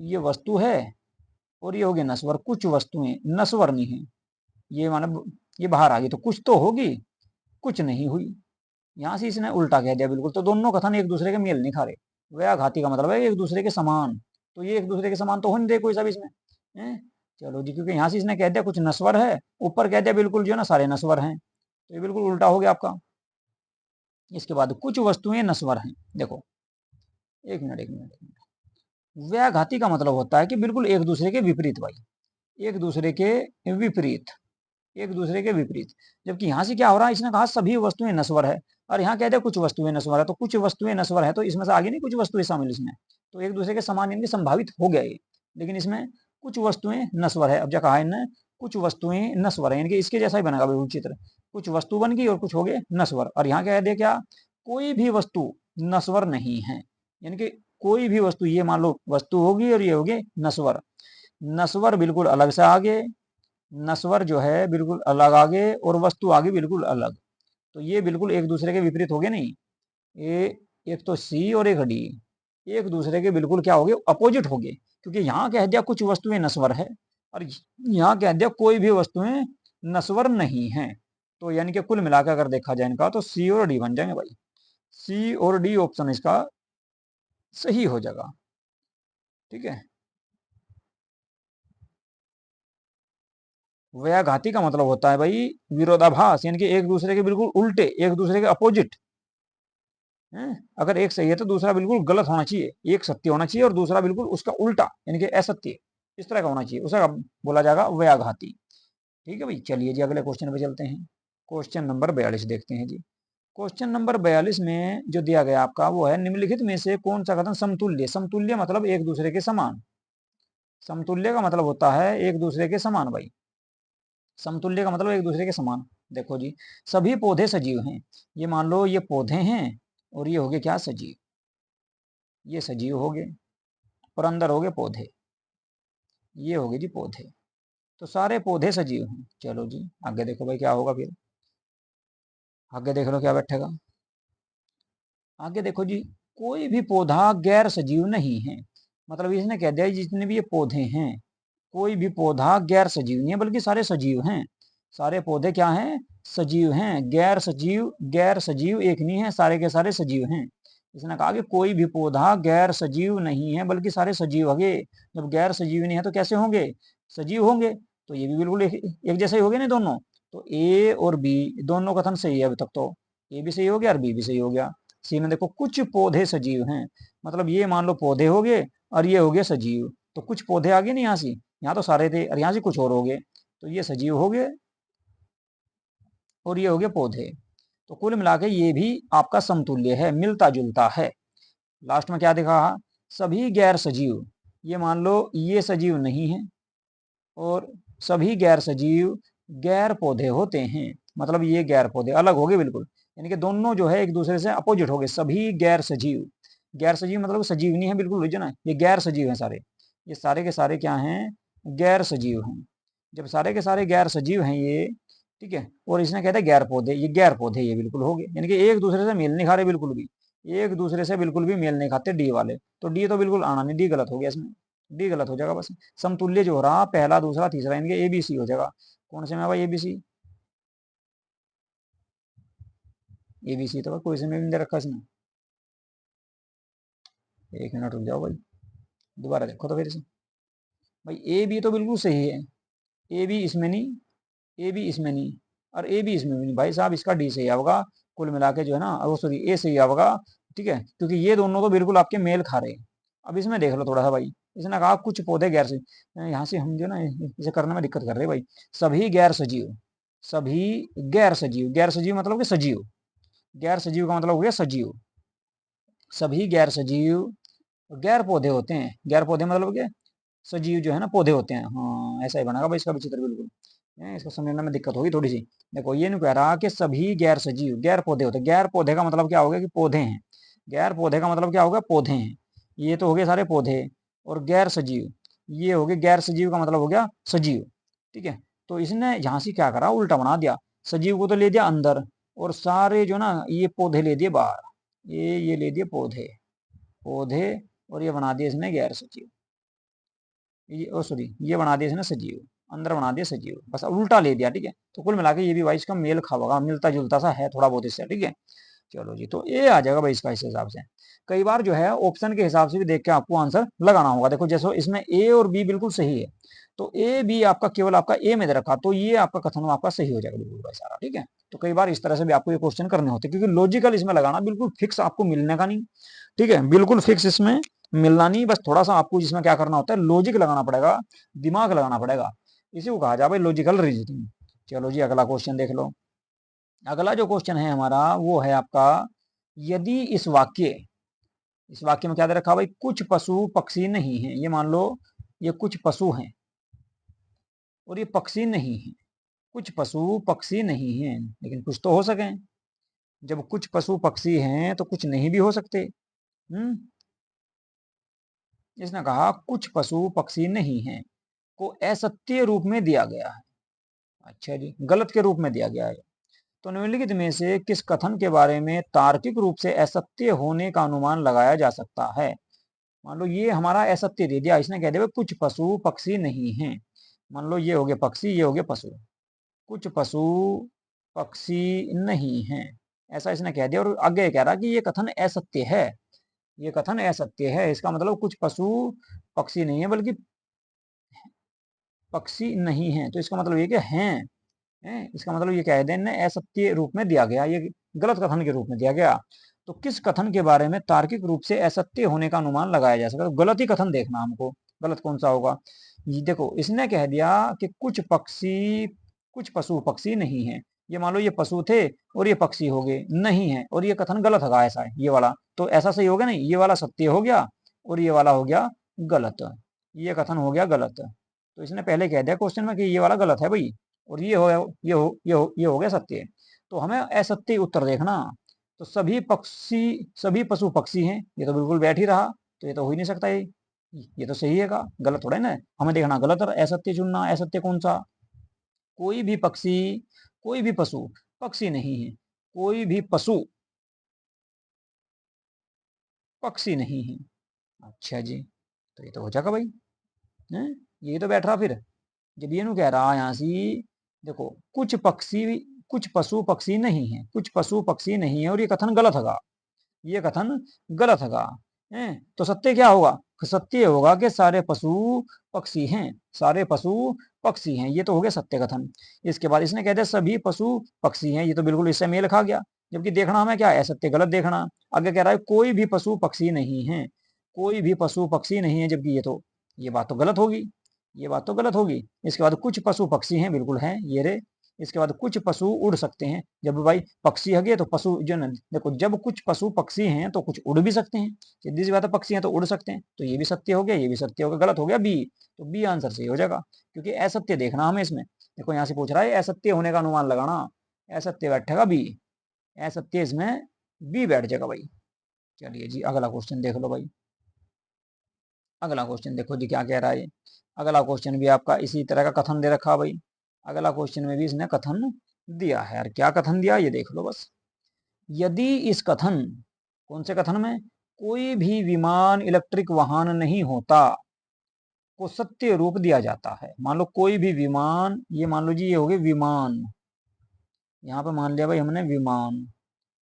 ये वस्तु है और ये होगी नश्वर, कुछ वस्तुएं नश्वर नहीं है। ये मानो ये बाहर आ गई तो कुछ तो होगी, कुछ नहीं हुई। यहां से इसने उल्टा कह दिया बिल्कुल, तो दोनों कथन एक दूसरे के मेल नहीं खा रहे। व्याघाती का मतलब है एक दूसरे के समान, तो ये एक दूसरे के समान तो हो नहीं रहे कोई सा भी इसमें है? चलो जी, क्योंकि यहाँ से इसने कह दिया कुछ नश्वर है, ऊपर कह दिया बिल्कुल जो है ना सारे नश्वर हैं, तो ये बिल्कुल उल्टा हो गया आपका। इसके बाद कुछ वस्तुएं नश्वर हैं, देखो एक मिनट एक मिनट, व्याघाती का मतलब होता है कि बिल्कुल एक दूसरे के विपरीत भाई, एक दूसरे के विपरीत, एक दूसरे के विपरीत। जबकि यहाँ से क्या हो रहा है, इसने कहा सभी वस्तुएं नश्वर है और यहाँ कहते हैं कुछ वस्तुएं नश्वर है, तो कुछ वस्तुएं नश्वर है तो इसमें से आगे नहीं कुछ वस्तुएं शामिल इसमें, तो एक दूसरे के समान यानी संभावित हो गया ये। लेकिन इसमें कुछ वस्तुएं नश्वर है, अब जो कहा इन्हें कुछ वस्तुएं नश्वर है यानी कि इसके जैसा ही बनेगा बिल्कुल चित्र, कुछ वस्तु बन गई और कुछ हो गए नश्वर। और यहाँ कह दिया क्या, कोई भी वस्तु नश्वर नहीं है, यानी कि कोई भी वस्तु, ये मान लो वस्तु होगी और ये होगी नश्वर, नश्वर बिल्कुल अलग से आगे, नश्वर जो है बिल्कुल अलग आगे और वस्तु आगे बिल्कुल अलग, तो ये बिल्कुल एक दूसरे के विपरीत हो गए नहीं। ये एक तो सी और एक डी एक दूसरे के बिल्कुल क्या हो गए, अपोजिट हो गए। क्योंकि यहाँ कह दिया कुछ वस्तुएं नश्वर है और यहाँ कह दिया कोई भी वस्तुएं नश्वर नहीं है। तो यानी कि कुल मिलाकर अगर देखा जाए इनका तो सी और डी बन जाएंगे भाई, सी और डी ऑप्शन इसका सही हो जाएगा। ठीक है, व्याघाती का मतलब होता है भाई विरोधाभास, यानी कि एक दूसरे के बिल्कुल उल्टे, एक दूसरे के अपोजिट है। अगर एक सही है तो दूसरा बिल्कुल गलत होना चाहिए, एक सत्य होना चाहिए और दूसरा बिल्कुल उसका उल्टा यानी कि असत्य, इस तरह का होना चाहिए, उसे बोला जाएगा व्याघाती। ठीक है भाई, चलिए जी अगले क्वेश्चन पे चलते हैं। क्वेश्चन नंबर 42 देखते हैं जी। क्वेश्चन नंबर 42 में जो दिया गया आपका वो है, निम्नलिखित में से कौन सा कथन समतुल्य, समतुल्य मतलब एक दूसरे के समान, समतुल्य का मतलब होता है एक दूसरे के समान भाई, समतुल्य का मतलब एक दूसरे के समान। देखो जी, सभी पौधे सजीव हैं, ये मान लो ये पौधे हैं और ये हो गए क्या, सजीव, ये सजीव हो गए और अंदर हो गए पौधे, ये हो गए जी पौधे, तो सारे पौधे सजीव हैं। चलो जी आगे देखो भाई क्या होगा फिर, आगे देख लो क्या बैठेगा। आगे देखो जी, कोई भी पौधा गैर सजीव नहीं है, मतलब इसने कह दिया जितने भी ये पौधे हैं कोई भी पौधा गैर सजीव नहीं है बल्कि सारे सजीव हैं, सारे पौधे क्या हैं, सजीव हैं। गैर सजीव, गैर सजीव एक नहीं है, सारे के सारे सजीव हैं। इसने कहा कि कोई भी पौधा गैर सजीव नहीं है बल्कि सारे सजीव होंगे। जब गैर सजीव नहीं है तो कैसे होंगे, सजीव होंगे। तो ये भी बिल्कुल एक जैसे ही हो गए ना दोनों, तो ए और बी दोनों कथन सही है अभी तक, तो ए भी सही हो गया और बी भी सही हो गया। सी में देखो कुछ पौधे सजीव हैं, मतलब ये मान लो पौधे हो गए और ये हो गए सजीव, तो कुछ पौधे आ गए ना यहाँ से, यहाँ तो सारे थे और यहाँ से कुछ और हो गए, तो ये सजीव हो गए और ये हो गए पौधे। तो कुल मिला के ये भी आपका समतुल्य है, मिलता जुलता है। लास्ट में क्या देखा, सभी गैर सजीव, ये मान लो ये सजीव नहीं है और सभी गैर सजीव गैर पौधे होते हैं, मतलब ये गैर पौधे अलग हो गए बिल्कुल, यानी कि दोनों जो है एक दूसरे से अपोजिट हो गए। सभी गैर सजीव, गैर सजीव मतलब सजीव नहीं है बिल्कुल, जो ना ये गैर सजीव है सारे, ये सारे के सारे क्या हैं, गैर सजीव हैं। जब सारे के सारे गैर सजीव हैं ये, ठीक है, और इसने कहते हैं गैर पौधे, ये गैर पौधे ये बिल्कुल हो गए, यानी कि एक दूसरे से मेल नहीं खा रहे बिल्कुल भी, एक दूसरे से बिल्कुल भी मेल नहीं खाते डी वाले, तो डी तो बिल्कुल आना नहीं, डी गलत हो गया इसमें, डी गलत हो जाएगा बस। समतुल्य जो हो रहा पहला दूसरा तीसरा, इनके एबीसी हो जाएगा। कौन से में भाई एबीसी, एबीसी तो कोई से में भी नहीं दे रखा इसने, एक मिनट रुक जाओ भाई, दोबारा देखो तो फिर से। भाई ए बी तो बिल्कुल सही है, ए बी इसमें नहीं, ए बी इसमें नहीं, और ए बी इसमें भी नहीं, भाई साहब इसका डी सही होगा कुल मिला के जो है ना, वो सॉरी ए सही होगा, ठीक है, क्योंकि ये दोनों तो बिल्कुल आपके मेल खा रहे हैं। अब इसमें देख लो थोड़ा सा भाई, इसने कहा कुछ पौधे गैर सजीव, यहाँ से हम जो ना इसे करने में दिक्कत कर रहे हैं भाई। सभी गैर सजीव, सभी गैर सजीव, गैर सजीव मतलब कि सजीव, गैर सजीव का मतलब हो गया सजीव, सभी गैर सजीव गैर पौधे होते हैं, गैर पौधे मतलब क्या, सजीव जो है ना पौधे होते हैं, हाँ ऐसा ही बनेगा भाई इसका भी चित्र बिल्कुल, इसको समझने में दिक्कत होगी थोड़ी सी। देखो ये नहीं कह रहा कि सभी गैर सजीव गैर पौधे होते, गैर पौधे का मतलब क्या हो गया कि पौधे हैं, गैर पौधे का मतलब क्या होगा, पौधे हैं, ये तो हो गए सारे पौधे, और गैर सजीव ये हो गए, गैर सजीव का मतलब हो गया सजीव, ठीक है। तो इसने यहाँ से क्या करा, उल्टा बना दिया, सजीव को तो ले दिया अंदर, और सारे जो ना ये पौधे ले दिए बाहर, ये ले दिए पौधे, पौधे, और ये बना दिया इसने गैर सजीव, ये ओ सॉरी ये बना दिया इसने सजीव, अंदर बना दिया सजीव, बस उल्टा ले दिया, ठीक है। तो कुल मिला के ये भी भाई इसका मेल खाएगा, मिलता जुलता सा है थोड़ा बहुत इससे, ठीक है। चलो जी, तो ए आ जाएगा भाई इसका इस हिसाब से। कई बार जो है ऑप्शन के हिसाब से भी देख के आपको आंसर लगाना होगा। देखो जैसे इसमें ए और बी बिल्कुल सही है, तो ए बी आपका केवल आपका ए में दे रखा, तो ये आपका कथन आपका सही हो जाएगा बिल्कुल भाई सारा, ठीक है। तो कई बार इस तरह से भी आपको ये क्वेश्चन करने होते हैं, क्योंकि लॉजिकल इसमें लगाना बिल्कुल फिक्स आपको मिलने का नहीं, ठीक है, बिल्कुल फिक्स इसमें मिलना नहीं, बस थोड़ा सा आपको जिसमें क्या करना होता है, लॉजिक लगाना पड़ेगा, दिमाग लगाना पड़ेगा, इसी को कहा जाए भाई लॉजिकल रीजनिंग। चलो जी अगला क्वेश्चन देख लो। अगला जो क्वेश्चन है हमारा वो है आपका, यदि इस वाक्य में क्या दे रखा भाई, कुछ पशु पक्षी नहीं है, ये मान लो ये कुछ पशु हैं और ये पक्षी नहीं है, कुछ पशु पक्षी नहीं है, लेकिन कुछ तो हो सके, जब कुछ पशु पक्षी हैं तो कुछ नहीं भी हो सकते। इसने कहा कुछ पशु पक्षी नहीं है को असत्य रूप में दिया गया है, अच्छा जी गलत के रूप में दिया गया है, तो निम्नलिखित में से किस कथन के बारे में तार्किक रूप से असत्य होने का अनुमान लगाया जा सकता है। मान लो ये हमारा असत्य दे दिया, इसने कह दिया कुछ पशु पक्षी नहीं है, मान लो ये हो गया पक्षी, ये हो गया पशु, कुछ पशु पक्षी नहीं है, ऐसा इसने कह दिया, और आगे कह रहा कि ये कथन असत्य है, ये कथन असत्य है, इसका मतलब कुछ पशु पक्षी नहीं है बल्कि पक्षी नहीं है, तो इसका मतलब ये कि हैं, इसका मतलब ये कह देना असत्य रूप में दिया गया, ये गलत कथन के रूप में दिया गया। तो किस कथन के बारे में तार्किक रूप से असत्य होने का अनुमान लगाया जा सकता है, तो गलत ही कथन देखना हमको, गलत कौन सा होगा। ये देखो इसने कह दिया कि कुछ पशु पक्षी नहीं है, ये मान लो ये पशु थे और ये पक्षी हो गए नहीं है, और ये कथन गलत होगा, ऐसा है ये वाला, तो ऐसा सही होगा नहीं, ये वाला सत्य हो गया और ये वाला हो गया गलत, ये कथन हो गया गलत। तो इसने पहले कह दिया क्वेश्चन में कि ये वाला गलत है भाई, और ये हो गया सत्य, तो हमें असत्य उत्तर देखना। तो सभी पशु पक्षी हैं, ये तो बिल्कुल बैठ ही रहा, तो ये तो हो ही नहीं सकता, ये तो सही है का गलत थोड़ा है ना, हमें देखना गलत और असत्य चुनना, असत्य कौन सा, कोई भी पक्षी कोई भी पशु पक्षी नहीं है, कोई भी पशु पक्षी नहीं है, अच्छा जी, तो ये तो हो जाएगा भाई, है ये तो बैठ रहा फिर, जब ये नु कह रहा यहाँ से, देखो कुछ पशु पक्षी नहीं है, कुछ पशु पक्षी नहीं है, और ये कथन गलत होगा, ये कथन गलत होगा, है तो सत्य क्या होगा, सत्य होगा कि सारे पशु पक्षी हैं, सारे पशु पक्षी हैं, ये तो हो गया सत्य कथन। इसके बाद इसने कह दिया सभी पशु पक्षी हैं, ये तो बिल्कुल इससे मेल खा गया, जबकि देखना हमें क्या है, सत्य गलत देखना। आगे कह रहा है कोई भी पशु पक्षी नहीं है, कोई भी पशु पक्षी नहीं है, जबकि ये बात तो गलत होगी, ये बात तो गलत होगी। इसके बाद कुछ पशु पक्षी हैं, बिल्कुल हैं ये रे, इसके बाद कुछ पशु उड़ सकते हैं। जब भाई पक्षी है तो पशु जो न देखो, जब कुछ पशु पक्षी हैं तो कुछ उड़ भी सकते हैं। सीधी सी बात है, पक्षी हैं तो उड़ सकते हैं, तो ये भी सत्य हो गया, ये भी सत्य हो गया। गलत हो गया बी, तो बी आंसर सही हो जाएगा, क्योंकि असत्य देखना हमें इसमें। देखो यहाँ से पूछ रहा है असत्य होने का अनुमान लगाना, असत्य बैठेगा बी, असत्य इसमें बी बैठ जाएगा भाई। चलिए जी अगला क्वेश्चन देख लो भाई। अगला क्वेश्चन देखो जी क्या कह रहा है। अगला क्वेश्चन भी आपका इसी तरह का कथन दे रखा भाई। अगला क्वेश्चन में भी इसने कथन दिया है यार, क्या कथन दिया ये देख लो बस। यदि इस कथन, कौन से कथन में, कोई भी विमान इलेक्ट्रिक वाहन नहीं होता को सत्य रूप दिया जाता है। मान लो कोई भी विमान, ये मान लो जी ये हो गए विमान, यहाँ पे मान लिया भाई हमने विमान।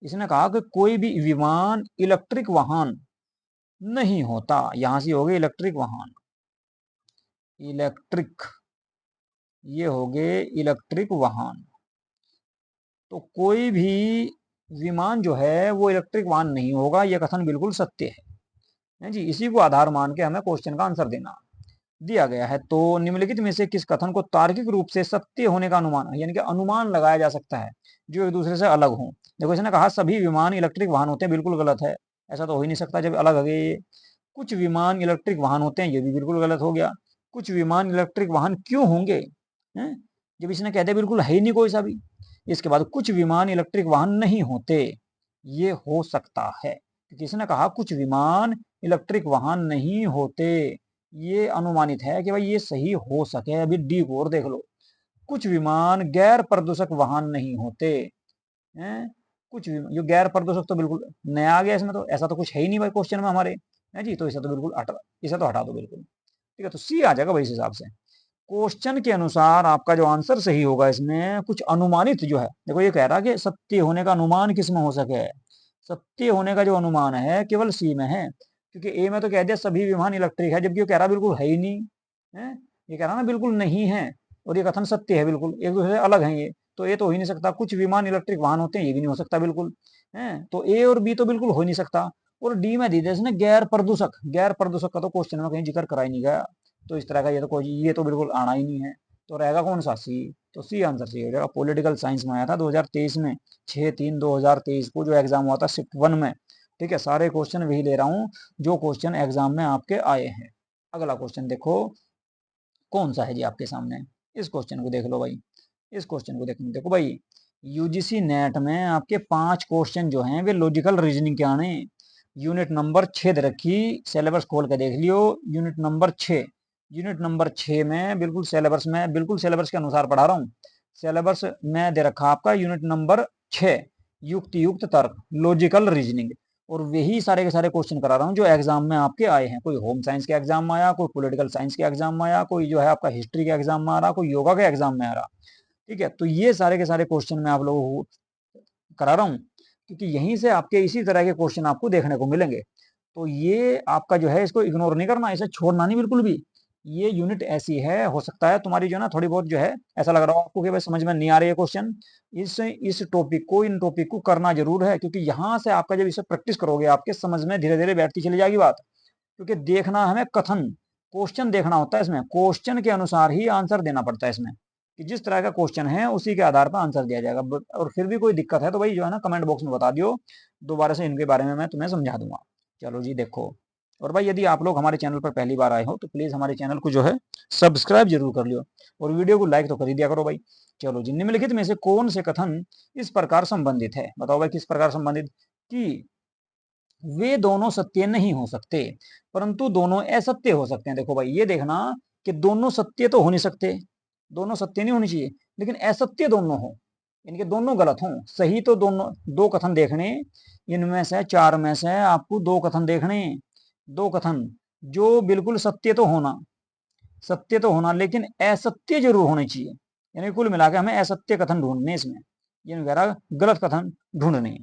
इसने कहा कि कोई भी विमान इलेक्ट्रिक वाहन नहीं होता, यहां से हो गए इलेक्ट्रिक वाहन, इलेक्ट्रिक, ये हो गए इलेक्ट्रिक वाहन। तो कोई भी विमान जो है वो इलेक्ट्रिक वाहन नहीं होगा, यह कथन बिल्कुल सत्य है जी। इसी को आधार मान के हमें क्वेश्चन का आंसर देना दिया गया है। तो निम्नलिखित में से किस कथन को तार्किक रूप से सत्य होने का अनुमान, यानी कि अनुमान लगाया जा सकता है जो एक दूसरे से अलग हो। देखो इसने कहा सभी विमान इलेक्ट्रिक वाहन होते हैं, बिल्कुल गलत है, ऐसा तो हो ही नहीं सकता जब अलग हो गए। कुछ विमान इलेक्ट्रिक वाहन होते हैं, ये भी बिल्कुल गलत हो गया। कुछ विमान इलेक्ट्रिक वाहन क्यों होंगे हैं, जब इसने कहते बिल्कुल है ही नहीं कोई सा भी। इसके बाद कुछ विमान इलेक्ट्रिक वाहन नहीं होते, ये हो सकता है, क्योंकि इसने कहा कुछ विमान इलेक्ट्रिक वाहन नहीं होते, ये अनुमानित है कि भाई ये सही हो सके। अभी डी को और देख लो, कुछ विमान गैर प्रदूषक वाहन नहीं होते हैं। कुछ जो गैर प्रदूषक तो बिल्कुल नया आ गया इसमें, तो ऐसा तो कुछ है ही नहीं भाई क्वेश्चन में हमारे, है जी। तो इसे तो बिल्कुल हटा, इसे तो हटा दो बिल्कुल, ठीक है। तो सी आ जाएगा भाई इस हिसाब से। क्वेश्चन के अनुसार आपका जो आंसर सही होगा इसमें, कुछ अनुमानित जो है, देखो ये कह रहा है कि सत्य होने का अनुमान किस में हो सके, सत्य होने का जो अनुमान है केवल सी में है, क्योंकि ए में तो कह दिया सभी विमान इलेक्ट्रिक है, जबकि वो कह रहा बिल्कुल है ही नहीं है, ये कह रहा ना बिल्कुल नहीं है, और ये कथन सत्य है, बिल्कुल एक दूसरे से अलग है ये, तो ये तो हो ही नहीं सकता। कुछ विमान इलेक्ट्रिक वाहन होते हैं, ये भी नहीं हो सकता बिल्कुल, है। तो ए और बी तो बिल्कुल हो नहीं सकता। और डी में दी इसने गैर प्रदूषक, गैर प्रदूषक का तो क्वेश्चन में कहीं जिक्र करा ही नहीं गया, तो इस तरह का ये तो कोई, ये तो बिल्कुल आना ही नहीं है। तो रहेगा कौन सा, सी। तो सी आंसर सही हो जाएगा। पॉलिटिकल साइंस में आया था 2023 में, 6/3/2023 को जो एग्जाम हुआ था शिफ्ट 1 में, ठीक है। सारे क्वेश्चन वही ले रहा हूँ जो क्वेश्चन एग्जाम में आपके आए हैं। अगला क्वेश्चन देखो कौन सा है जी आपके सामने, इस क्वेश्चन को देख लो भाई। इस क्वेश्चन को देखो, देखो भाई यूजीसी नेट में आपके 5 क्वेश्चन जो हैं वे लॉजिकल रीजनिंग के आने। यूनिट नंबर 6 दे रखी, सिलेबस खोल के देख लियो, यूनिट नंबर 6, यूनिट नंबर 6 में बिल्कुल सिलेबस में, बिल्कुल सिलेबस के अनुसार पढ़ा रहा हूँ। सिलेबस में दे रखा आपका यूनिट नंबर 6, युक्त युक्त तर्क, लॉजिकल रीजनिंग, और वही सारे के सारे क्वेश्चन करा रहा हूँ जो एग्जाम में आपके आए हैं। कोई होम साइंस के एग्जाम में आया, कोई पॉलिटिकल साइंस के एग्जाम में आया, कोई जो है आपका हिस्ट्री के एग्जाम में आ रहा, कोई योगा के एग्जाम में आ रहा, ठीक है। तो ये सारे के सारे क्वेश्चन मैं आप लोगों को करा रहा हूँ, क्योंकि यहीं से आपके इसी तरह के क्वेश्चन आपको देखने को मिलेंगे। तो ये आपका जो है इसको इग्नोर नहीं करना, इसे छोड़ना नहीं बिल्कुल भी। ये यूनिट ऐसी है, हो सकता है तुम्हारी जो है ना थोड़ी बहुत जो है ऐसा लग रहा हो आपको कि भाई समझ में नहीं आ रही है क्वेश्चन, इस टॉपिक को, इन टॉपिक को करना जरूर है, क्योंकि यहाँ से आपका जब इसे प्रैक्टिस करोगे आपके समझ में धीरे धीरे बैठती चली जाएगी बात। क्योंकि देखना हमें कथन, क्वेश्चन देखना होता है इसमें, क्वेश्चन के अनुसार ही आंसर देना पड़ता है इसमें, कि जिस तरह का क्वेश्चन है उसी के आधार पर आंसर दिया जाएगा। और फिर भी कोई दिक्कत है तो भाई जो है ना कमेंट बॉक्स में बता दियो, दोबारा से इनके बारे में मैं तुम्हें समझा दूंगा। चलो जी देखो, और भाई यदि आप लोग हमारे चैनल पर पहली बार आए हो तो प्लीज हमारे चैनल को जो है सब्सक्राइब जरूर कर लियो, और वीडियो को लाइक तो कर ही दिया करो भाई। चलो जी, निम्नलिखित में से कौन से कथन इस प्रकार संबंधित है, बताओ भाई किस प्रकार संबंधित, कि वे दोनों सत्य नहीं हो सकते परंतु दोनों असत्य हो सकते हैं। देखो भाई ये देखना कि दोनों सत्य तो हो नहीं सकते, दोनों सत्य नहीं होनी चाहिए, लेकिन असत्य दोनों हो, इनके दोनों गलत हों। सही तो दोनों, दो कथन देखने, इनमें से 4 में से आपको 2 कथन देखने, 2 कथन जो बिल्कुल सत्य तो होना, सत्य तो होना लेकिन असत्य जरूर होने चाहिए, यानी कुल मिलाकर हमें असत्य कथन ढूंढने इसमें, ये वगैरह गलत कथन ढूंढने।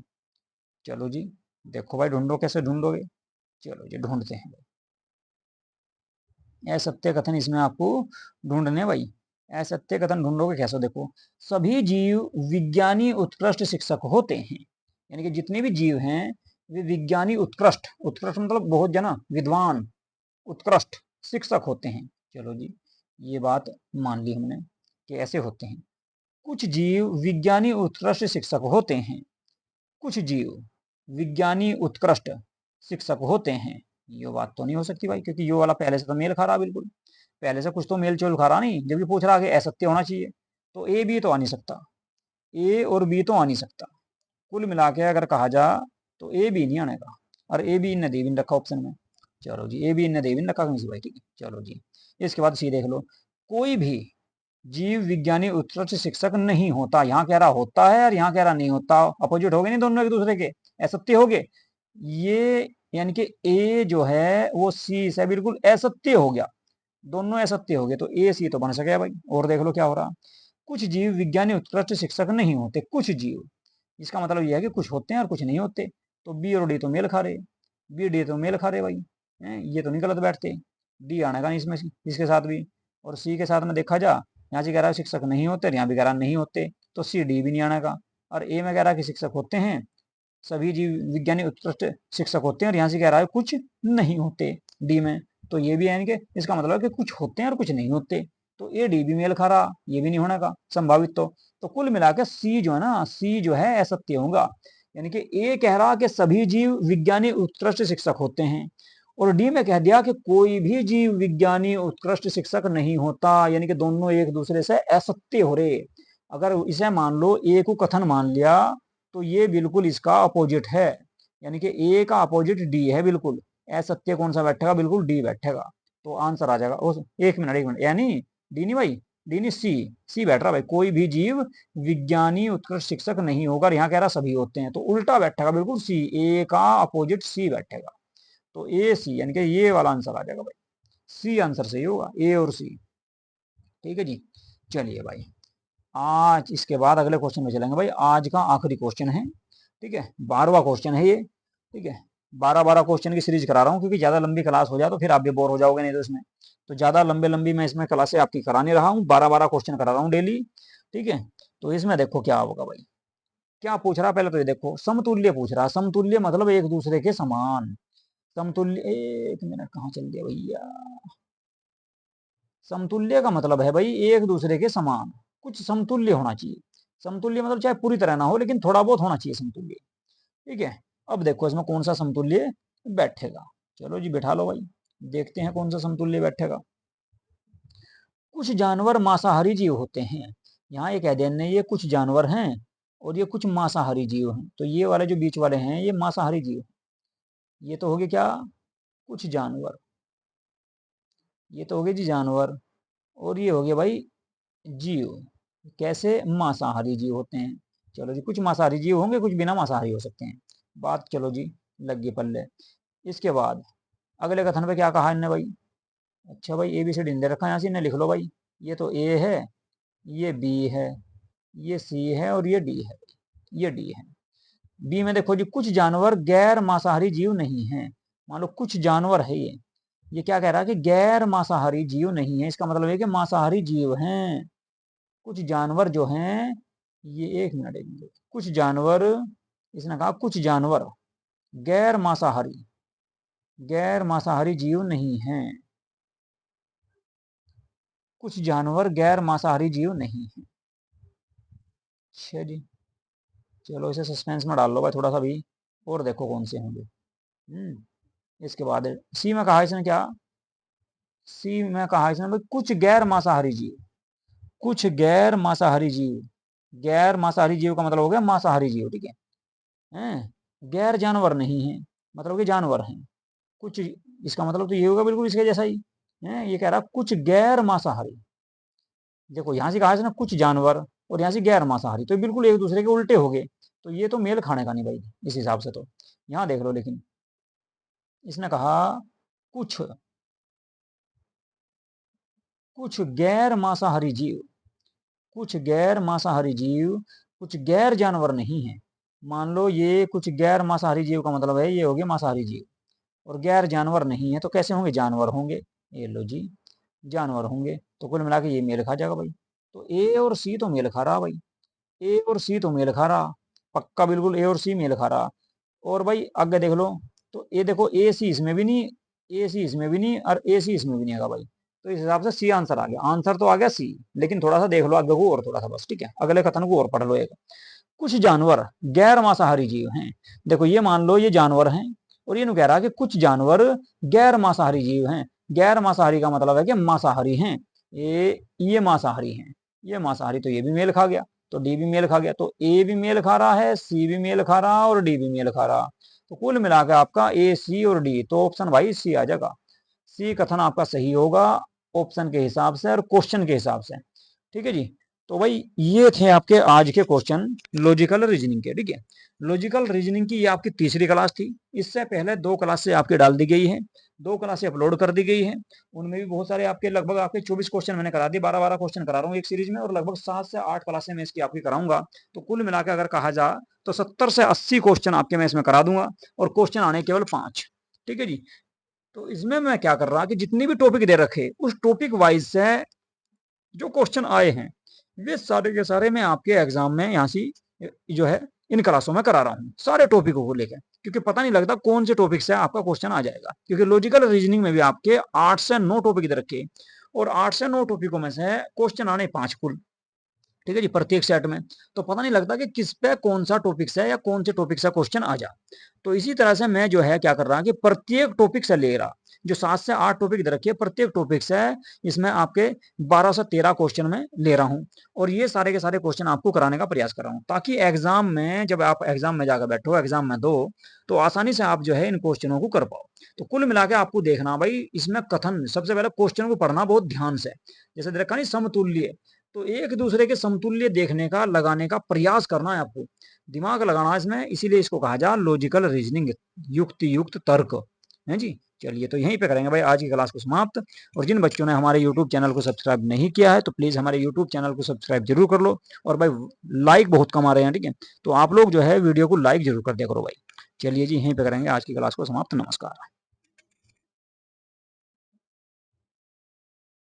चलो जी देखो भाई ढूंढो, कैसे ढूंढोगे, चलो जी ढूंढते हैं। असत्य कथन इसमें आपको ढूंढने भाई, असत्य कथन ढूंढोगे कैसे, देखो सभी जीव विज्ञानी उत्कृष्ट शिक्षक होते हैं, यानी कि जितने भी जीव हैं वे विज्ञानी उत्कृष्ट, उत्कृष्ट मतलब बहुत जना विद्वान, उत्कृष्ट शिक्षक होते हैं। चलो जी ये बात मान ली हमने कि ऐसे होते हैं। कुछ जीव विज्ञानी उत्कृष्ट शिक्षक होते हैं। कुछ जीव विज्ञानी उत्कृष्ट शिक्षक होते हैं। ये बात तो नहीं हो सकती भाई, क्योंकि यो वाला पहले से तो मेल खा रहा, बिल्कुल पहले से कुछ तो मेल चोल खा रहा नहीं, जब भी पूछ रहा कि असत्य होना चाहिए, तो ए बी तो आ नहीं सकता, ए और बी तो आ नहीं सकता। कुल मिला के अगर कहा जा तो ए बी नहीं आने का, और ए बी ने दे भी रखा ऑप्शन में। चलो जी, ए बी ने दे भी रखा कहीं से भाई, ठीक है। चलो जी, इसके बाद सी देख लो, कोई भी जीव विज्ञानी उत्कृष्ट शिक्षक नहीं होता। यहाँ कह रहा होता है और यहाँ कह रहा नहीं होता, अपोजिट हो गए नहीं दोनों एक दूसरे के, असत्य हो गए ये, यानी कि ए जो है वो सी से बिल्कुल असत्य हो गया, दोनों असत्य हो गए, तो ए सी तो बन सके भाई। और देख लो क्या हो रहा, कुछ जीव विज्ञानी उत्कृष्ट शिक्षक नहीं होते। कुछ जीव, इसका मतलब यह है कि कुछ होते हैं और कुछ नहीं होते, तो बी और डी तो मेल खा रहे, बी डी तो मेल खा रहे भाई, ये तो नहीं गलत बैठते, डी आने का नहीं इसमें, इसके साथ भी। और सी के साथ में देखा जा, यहाँ से कह रहा है शिक्षक नहीं होते, यहाँ भी कह रहा नहीं होते, तो सी डी भी नहीं आने का। और ए में कह रहा है कि शिक्षक होते हैं, सभी जीव विज्ञानी उत्कृष्ट शिक्षक होते हैं, और यहाँ से कह रहा है कुछ नहीं होते डी में, तो ये भी है कि इसका मतलब है कि कुछ होते हैं और कुछ नहीं होते, तो ए डी भी मेल खा रहा, ये भी नहीं होने का संभावित। तो कुल मिलाकर सी जो है ना, सी जो है असत्य होगा, यानी कि ए कह रहा कि सभी जीव विज्ञानी उत्कृष्ट शिक्षक होते हैं, और डी में कह दिया कि कोई भी जीव विज्ञानी उत्कृष्ट शिक्षक नहीं होता, यानी कि दोनों एक दूसरे से असत्य हो रहे। अगर इसे मान लो ए को कथन मान लिया, तो ये बिल्कुल इसका अपोजिट है, यानी कि ए का अपोजिट डी है बिल्कुल, असत्य कौन सा बैठेगा, बिल्कुल डी बैठेगा, तो आंसर आ जाएगा। एक मिनट, यानी डी नहीं भाई, डी नहीं, सी बैठ रहा भाई, कोई भी जीव विज्ञानी उत्कृष्ट शिक्षक नहीं होगा, यहाँ कह रहा सभी होते हैं, तो उल्टा बैठेगा बिल्कुल सी, ए का अपोजिट सी बैठेगा, तो ए सी, यानी कि ये वाला आंसर आ जाएगा भाई, सी आंसर सही होगा, ए और सी। ठीक है जी, चलिए भाई, आज इसके बाद अगले क्वेश्चन में चलेंगे भाई, आज का आखिरी क्वेश्चन है, ठीक है, 12वां क्वेश्चन है ये, ठीक है। 12 क्वेश्चन की सीरीज करा रहा हूँ, क्योंकि ज्यादा लंबी क्लास हो जाए तो फिर आप भी बोर हो जाओगे नहीं तो इसमें, तो ज्यादा लंबी मैं इसमें क्लासें आपकी करा नहीं रहा हूँ, 12 क्वेश्चन करा रहा हूँ डेली, ठीक है। तो इसमें देखो क्या होगा भाई, क्या पूछ रहा, पहले तो ये देखो, समतुल्य पूछ रहा, समतुल्य मतलब एक दूसरे के समान, समतुल्य, एक मिनट कहाँ चल गया भैया, समतुल्य का मतलब है भाई एक दूसरे के समान, कुछ समतुल्य होना चाहिए, समतुल्य मतलब चाहे पूरी तरह ना हो, लेकिन थोड़ा बहुत होना चाहिए समतुल्य, ठीक है। अब देखो इसमें कौन सा समतुल्य बैठेगा, चलो जी बैठा लो भाई, देखते हैं कौन सा समतुल्य बैठेगा। कुछ जानवर मांसाहारी जीव होते हैं, यहाँ एक अध्ययन है, ये कुछ जानवर हैं और ये कुछ मांसाहारी जीव हैं, तो ये वाले जो बीच वाले हैं ये मांसाहारी जीव, ये तो हो गए क्या, कुछ जानवर, ये तो हो गए जी जानवर, और ये हो गया भाई जीव, कैसे, मांसाहारी जीव होते हैं। चलो जी, कुछ मांसाहारी जीव होंगे, कुछ बिना मांसाहारी हो सकते हैं, बात चलो जी लग गई पल्ले। इसके बाद अगले कथन पे क्या कहा इनने भाई, अच्छा भाई ए बी सी डी दे रखा है, यहाँ से इन्हें लिख लो भाई, ये तो ए है, ये बी है, ये सी है और ये डी है, ये डी है। बी में देखो जी, कुछ जानवर गैर मांसाहारी जीव नहीं है, मान लो कुछ जानवर है ये क्या कह रहा है कि गैर मांसाहारी जीव नहीं है, इसका मतलब है कि मांसाहारी जीव हैं, कुछ जानवर जो हैं, ये एक मिनट, कुछ जानवर, इसने कहा कुछ जानवर गैर मांसाहारी जीव नहीं हैं, कुछ जानवर गैर मांसाहारी जीव नहीं है। अच्छा जी, चलो इसे सस्पेंस में डाल लो भाई थोड़ा सा भी, और देखो कौन से होंगे। इसके बाद सी में कहा इसने क्या, सी में कहा इसने भाई कुछ गैर मांसाहारी जीव, कुछ गैर मांसाहारी जीव, गैर मांसाहारी जीव का मतलब हो गया मांसाहारी जीव, ठीक है, हैं, गैर जानवर नहीं है, मतलब कि जानवर हैं कुछ, इसका मतलब तो ये होगा बिल्कुल इसके जैसा ही है, ये कह रहा कुछ गैर मांसाहारी, देखो यहाँ से कहा है ना कुछ जानवर, और यहाँ से गैर मांसाहारी, तो बिल्कुल एक दूसरे के उल्टे हो गए, तो ये तो मेल खाने का नहीं भाई इस हिसाब से, तो यहाँ देख लो, लेकिन इसने कहा कुछ कुछ गैर मांसाहारी जीव, कुछ गैर मांसाहारी जीव, कुछ गैर जानवर नहीं है, मान लो ये कुछ गैर मांसाहारी जीव का मतलब है ये हो गए मांसाहारी जीव, और गैर जानवर नहीं है, तो कैसे होंगे, जानवर होंगे, ये लो जी जानवर होंगे, तो कुल मिला के ये मेल खा जाएगा भाई, तो ए और सी तो मेल खा रहा भाई, ए और सी तो मेल खा रहा, पक्का बिल्कुल ए और सी मेल खा रहा। और भाई आगे देख लो, तो ये देखो ए सी इसमें भी नहीं, ए सी इसमें भी नहीं और ए सी इसमें भी नहीं आएगा भाई, तो इस हिसाब से सी आंसर आ गया। आंसर तो आ गया सी, लेकिन थोड़ा सा देख लो आगे को और थोड़ा सा बस, ठीक है। अगले कथन को और पढ़ लो एक। कुछ जानवर गैर मांसाहारी जीव हैं। देखो ये मान लो ये जानवर हैं, और ये कह रहा है कि कुछ जानवर गैर मांसाहारी जीव हैं। गैर मांसाहारी का मतलब है कि मांसाहारी हैं। ये मांसाहारी हैं, ये मांसाहारी, तो ये भी मेल खा गया, तो डी भी मेल खा गया। तो ए भी मेल खा रहा है, सी भी मेल खा रहा और डी भी मेल खा रहा। तो कुल मिलाकर आपका ए, सी और डी, तो ऑप्शन भाई सी आ जाएगा। सी कथन आपका सही होगा ऑप्शन के हिसाब से और क्वेश्चन के हिसाब से, ठीक है जी। तो भाई ये थे आपके आज के क्वेश्चन लॉजिकल रीजनिंग के, ठीक है। लॉजिकल रीजनिंग की ये आपकी तीसरी क्लास थी। इससे पहले 2 क्लासें आपकी डाल दी गई है, 2 क्लासें अपलोड कर दी गई है। उनमें भी बहुत सारे आपके लगभग आपके 24 क्वेश्चन मैंने करा दिए, 12 क्वेश्चन करा रहा हूँ एक सीरीज में, और लगभग 7 से 8 क्लासें मैं इसकी आपकी कराऊंगा। तो कुल मिलाकर अगर कहा जा तो 70 से 80 क्वेश्चन आपके मैं इसमें करा दूंगा, और क्वेश्चन आने केवल 5, ठीक है जी। तो इसमें मैं क्या कर रहा कि जितनी भी टॉपिक दे रखे उस टॉपिक वाइज से जो क्वेश्चन आए हैं वे सारे के सारे मैं आपके एग्जाम में यहाँ से जो है इन क्लासों में करा रहा हूँ, सारे टॉपिकों को लेकर, क्योंकि पता नहीं लगता कौन से टॉपिक से आपका क्वेश्चन आ जाएगा। क्योंकि लॉजिकल रीजनिंग में भी आपके 8 से 9 टॉपिक दे रखे, और 8 से 9 टॉपिकों में से क्वेश्चन आने 5 कुल, ठीक है जी, प्रत्येक सेट में। तो पता नहीं लगता कि किस पे कौन सा टॉपिक से या कौन से टॉपिक से क्वेश्चन आ जा। तो इसी तरह से मैं जो है क्या कर रहा कि प्रत्येक टॉपिक से ले रहा, जो 7 से 8 टॉपिक दे रखे प्रत्येक टॉपिक से इसमें आपके 12 से 13 क्वेश्चन में ले रहा हूं, और ये सारे के सारे क्वेश्चन आपको कराने का प्रयास कर रहा हूं, ताकि एग्जाम में जब आप एग्जाम में जाकर बैठो, एग्जाम में दो, तो आसानी से आप जो है इन क्वेश्चनों को कर पाओ। तो कुल मिला के आपको देखना भाई इसमें कथन, सबसे पहले क्वेश्चन को पढ़ना बहुत ध्यान से। जैसे देखा नहीं समतुल्य, तो एक दूसरे के समतुल्य देखने का, लगाने का प्रयास करना है आपको, दिमाग लगाना है इसमें। इसीलिए इसको कहा जा लॉजिकल रीजनिंग, युक्ति युक्त तर्क, है जी। चलिए तो यहीं पे करेंगे भाई आज की क्लास को समाप्त। और जिन बच्चों ने हमारे यूट्यूब चैनल को सब्सक्राइब नहीं किया है तो प्लीज हमारे यूट्यूब चैनल को सब्सक्राइब जरूर कर लो। और भाई लाइक बहुत कम आ रहे हैं, ठीक है, तो आप लोग जो है वीडियो को लाइक जरूर कर दिया करो भाई। चलिए जी यहीं पे करेंगे आज की क्लास को समाप्त। नमस्कार।